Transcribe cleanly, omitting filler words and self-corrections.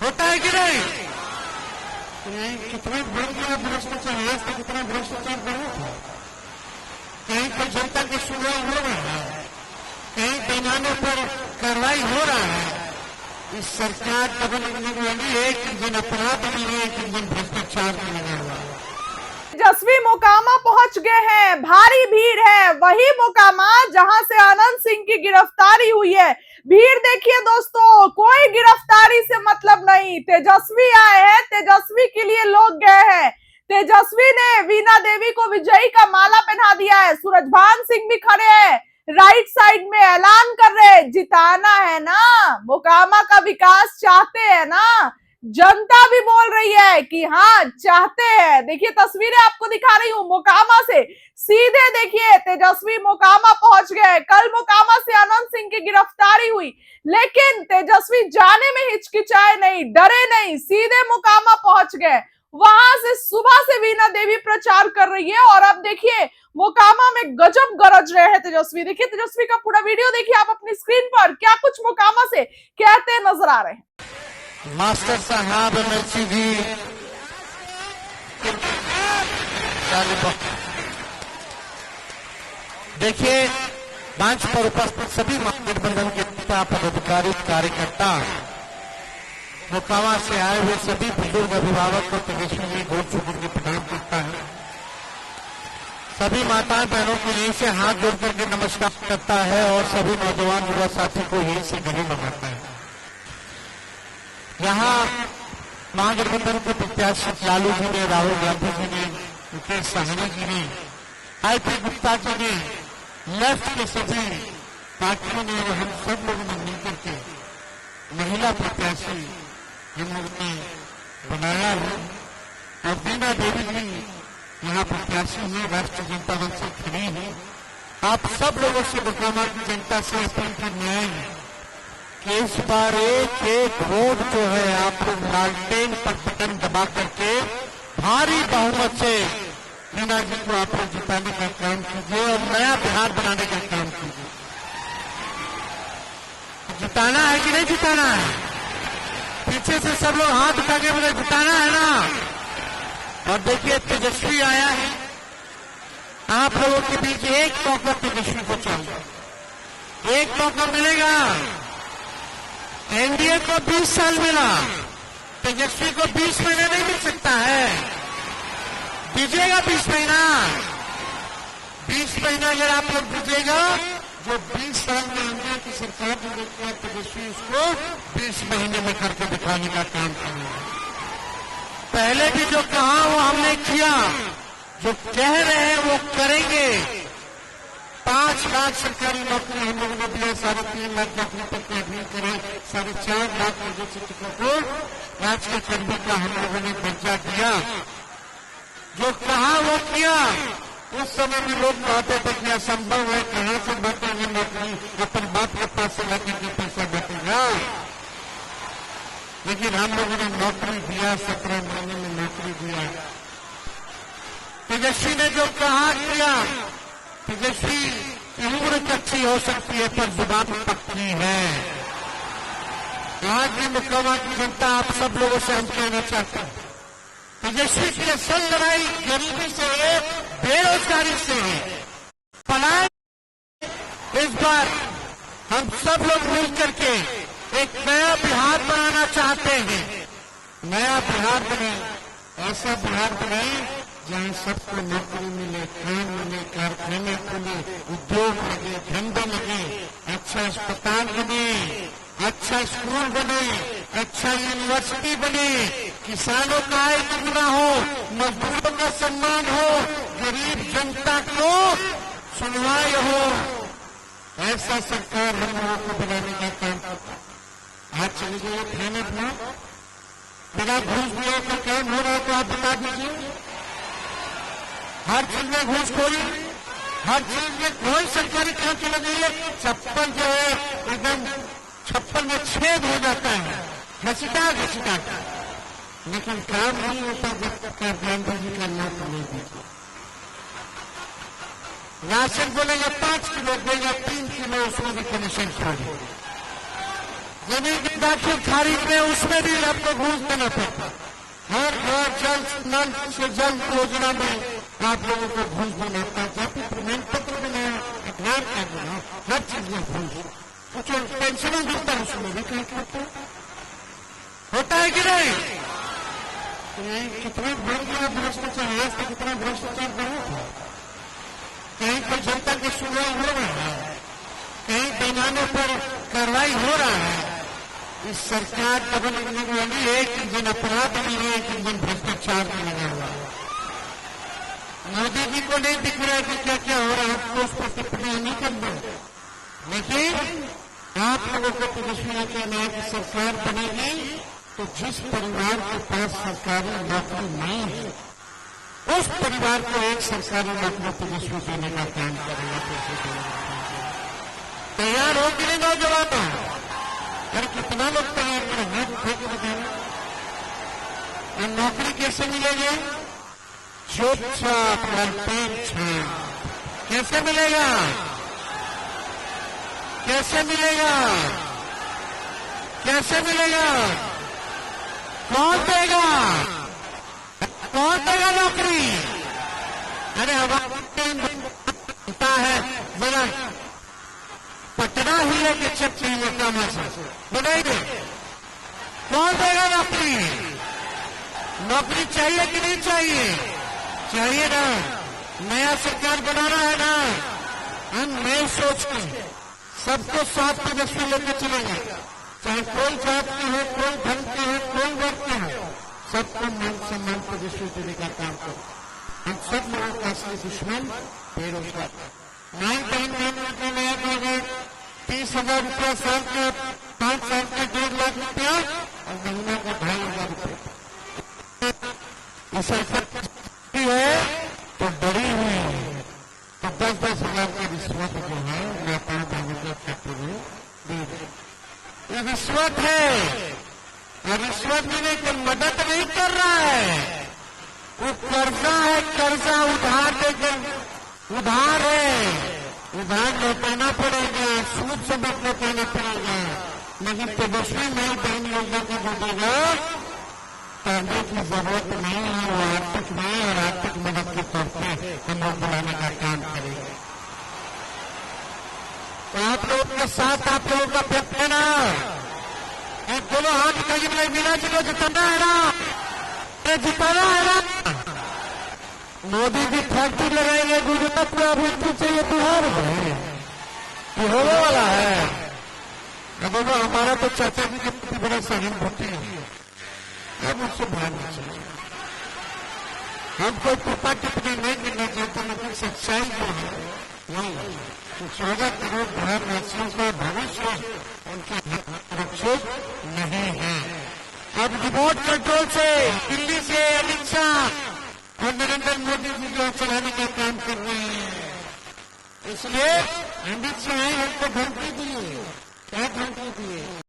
होता है कि नहीं? कितना बढ़ गया भ्रष्टाचार, आज तक कितना भ्रष्टाचार बढ़ा था। कहीं पर जनता की सुनवाई हो रहा है, कहीं पैमाने पर कार्रवाई हो रहा है। इस सरकार का बनने वाली एक दिन अपराध नहीं, एक दिन भ्रष्टाचार में लगा हुआ है। तेजस्वी मोकामा पहुंच गए हैं, भारी भीड़ है, वही मोकामा जहां से अनंत सिंह की गिरफ्तारी हुई है। भीड़ देखिए दोस्तों, कोई गिरफ्तारी से मतलब नहीं, तेजस्वी आए हैं, तेजस्वी के लिए लोग गए हैं। तेजस्वी ने वीणा देवी को विजयी का माला पहना दिया है, सूरजभान सिंह भी खड़े हैं राइट साइड में, ऐलान कर रहे हैं जिताना है ना, मोकामा का विकास चाहते हैं ना। जनता भी बोल रही है कि हाँ चाहते हैं। देखिए तस्वीरें आपको दिखा रही हूं मोकामा से, सीधे देखिए तेजस्वी मोकामा पहुंच गए। कल मोकामा से अनंत सिंह की गिरफ्तारी हुई, लेकिन तेजस्वी जाने में हिचकिचाए नहीं, डरे नहीं, सीधे मोकामा पहुंच गए। वहां से सुबह से वीणा देवी प्रचार कर रही है और अब देखिए मोकामा में गजब गरज रहे हैं तेजस्वी। देखिए तेजस्वी का पूरा वीडियो देखिए आप अपनी स्क्रीन पर, क्या कुछ मोकामा से कहते नजर आ रहे हैं। मास्टर साहब एमएलसी जी देखिए, मंच पर उपस्थित सभी महागठबंधन के नेता, पदाधिकारी, कार्यकर्ता, मोकामा से आए हुए सभी बुजुर्ग अभिभावक को तेजस्वी जी गोद छूकर के प्रणाम करता है। सभी माता बहनों को यहीं से हाथ जोड़ करके नमस्कार करता है और सभी नौजवान युवा साथी को यहीं से गले लगाता है। यहाँ महागठबंधन के प्रत्याशी लालू जी ने, राहुल गांधी जी ने, मुकेश साहनी जी ने, आईपी गुप्ता जी ने, लेफ्ट के सभी पार्टियों ने और हम सब लोगों ने मिलकर के महिला प्रत्याशी हम लोगों ने बनाया है। और वीणा देवी जी यहाँ प्रत्याशी है, राष्ट्रीय जनता दल से खड़ी है। आप सब लोगों से मोकामा की जनता से अपील करना है कि इस बार एक एक वोट जो है आप लोग लालटेन पर बटन दबा करके भारी बहुमत से वीणा जी को आप लोग जिताने का काम कीजिए और नया बिहार बनाने का काम कीजिए। जिताना है कि नहीं जिताना है? पीछे से सब लोग हाथ उठा के बोले जिताना है ना। और देखिए तेजस्वी आया है, आप लोगों के बीच एक मौका तेजस्वी को चाहिए, एक मौका मिलेगा। एनडीए को 20 साल मिला, तेजस्वी को 20 महीने नहीं मिल सकता है। दीजिएगा 20 महीना, 20 महीना अगर आप लोग दीजिएगा, जो 20 साल में एनडीए की सरकार जो देखती है तेजस्वी उसको 20 महीने में करके दिखाने का काम करेगा। पहले भी जो कहा वो हमने किया, जो कह रहे हैं वो करेंगे। 5 लाख सरकारी नौकरी हम लोगों ने दिया, 3.5 लाख नौकरी तक का अध्ययन करें, 4.5 लाख निजी शिक्षकों को राज के कर्मी का हम लोगों ने दर्जा दिया। जो कहा वो किया। उस समय में लोग कहते थे कि असंभव है, कहां से बांटेंगे नौकरी, अपन बाप के पास से लाके के पैसा बांटेगा। लेकिन हम लोगों ने नौकरी दिया, 17 महीने में नौकरी दिया। तेजस्वी ने जो कहा किया। तेजस्वी की उम्र कच्ची हो सकती है पर जुबान पक्की है। आज भी मोकामा की जनता आप सब लोगों से हम कहना चाहते हैं, तेजस्वी की असल लड़ाई गरीबी से है, बेरोजगारी से है, पलायन। इस बार हम सब लोग मिलकर के एक नया बिहार बनाना चाहते हैं। नया बिहार बने, ऐसा बिहार बने जहाँ सबको नौकरी मिले, काम मिले, कारखाने खुले, उद्योग लगे, धंधे लगे, अच्छा अस्पताल बने, अच्छा स्कूल बने, अच्छा यूनिवर्सिटी बने, किसानों का आय दुगना हो, मजदूरों का सम्मान हो, गरीब जनता को सुनवाई हो। ऐसा सरकार हम लोगों को बनाने का काम करता है। आज चले जाइए थाने पर, बिना घूस दिए का काम हो रहा है तो आप बता दीजिए। हर चीज में घूसखोरी, हर चीज में कोई सरकारी काम चला जाइए, चप्पल जो है एकदम छप्पल में छेद हो जाता है, घसीटा घसीटा। लेकिन काम नहीं होता जब तक गांधी जी का नाम नहीं दीजिए। राशन बोलेगा 5 किलो, देगा 3 किलो, उसमें भी कमीशन छोड़े। जमीन की दाखिल खारिज में उसमें भी आपको घूस देना पड़ता। हर घर जल नल से जल योजना में आप लोगों को घूस देना पड़ता। प्रमाण पत्र बनाया, आधार कार्ड बनाया, हर चीज में घूस। कुछ पेंशन मिलता है उसमें भी कहीं करता होता है कि नहीं? कितना बढ़ गया भ्रष्टाचार, आज तक कितना भ्रष्टाचार बढ़ा था। कहीं पर जनता की सुनवाई हो रहा है, कहीं पैमानों पर कार्रवाई हो रहा है। इस सरकार का बनने वाली एक दिन अपराध में है, एक दिन भ्रष्टाचार में लगा हुआ है। मोदी जी को नहीं दिख रहा है कि क्या क्या हो रहा है, आपको उस पर टिप्पणी नहीं करना। लेकिन आप लोगों को प्रदर्शन करना है कि सरकार बनेगी तो जिस परिवार के पास सरकारी नौकरी नहीं है उस परिवार को एक सरकारी नौकरी प्रदर्शन देने का काम करेगा। तैयार हो कि नहीं नौजवान? अरे कितना लोग तैयार करें, हाथ उठा के बताना। और नौकरी कैसे मिलेगी? चुपचाप कैसे मिलेगा? कैसे मिलेगा? कैसे मिलेगा? कौन देगा? कौन देगा नौकरी? अरे हमारा है जरा पटना ही लेके चप चाहिए काम बनाइए। कौन देगा नौकरी? नौकरी चाहिए कि नहीं चाहिए? चाहिए ना। नया सरकार बनाना है ना, हम नए सोच के सबको साथ प्रदर्शन लेकर चलेंगे। चाहे कोई जात के हो, कोई धर्म के हो, कोई वर्ग के हो, सबको मान सम्मान प्रदर्शन देने का काम करो। हम सब लोगों का असली दुश्मन बेरोजगार। 9 का नया प्रोजेक्ट 30,000 रुपया साल का, 5 साल का 1.5 लाख रुपया और महीना का 2,500 रुपया। इस सरकार है तो बड़ी हुई है तो 10-10 हजार की रिश्वत जो है व्यापार वाणिज्य क्षेत्र में दे दे। ये रिश्वत है और रिश्वत में कोई मदद नहीं कर रहा है, वो कर्जा है। कर्जा उधार देकर उधार है, उधार लौटाना पड़ेगा, सूद समेत लौटाना पड़ेगा। लेकिन प्रदर्शनी नई बहन योजना का जो देगा करने की जरूरत नहीं है, वो आर्थिक नहीं और आर्थिक मदद के तौर पर हम लोग बनाने का काम करेंगे। तो आप लोगों के साथ आप लोगों का प्रयत्न एक दोनों हाथ कहीं में मिला जिलो जितना है ना, ये जिताना है ना। मोदी जी फैक्ट्री लगाएंगे गुजरात में, अभी चाहिए बिहार में, ये होने वाला है। अब हमारा तो चाचा जी के प्रति बड़ा सहानुभूति है, अब उससे भागना चाहिए। हम कोई टिप्पा टिप्पणी नहीं करना चाहते, लेकिन सच्चाई जो है वही तो 14 करोड़ भारतवासियों का भविष्य उनके सुरक्षित नहीं है। अब रिमोट कंट्रोल से दिल्ली से अमित शाह और नरेंद्र मोदी जी जो चलाने का काम कर रहे हैं, इसलिए अमित शाह हमको धमकी दिए। क्या धमकी दिए?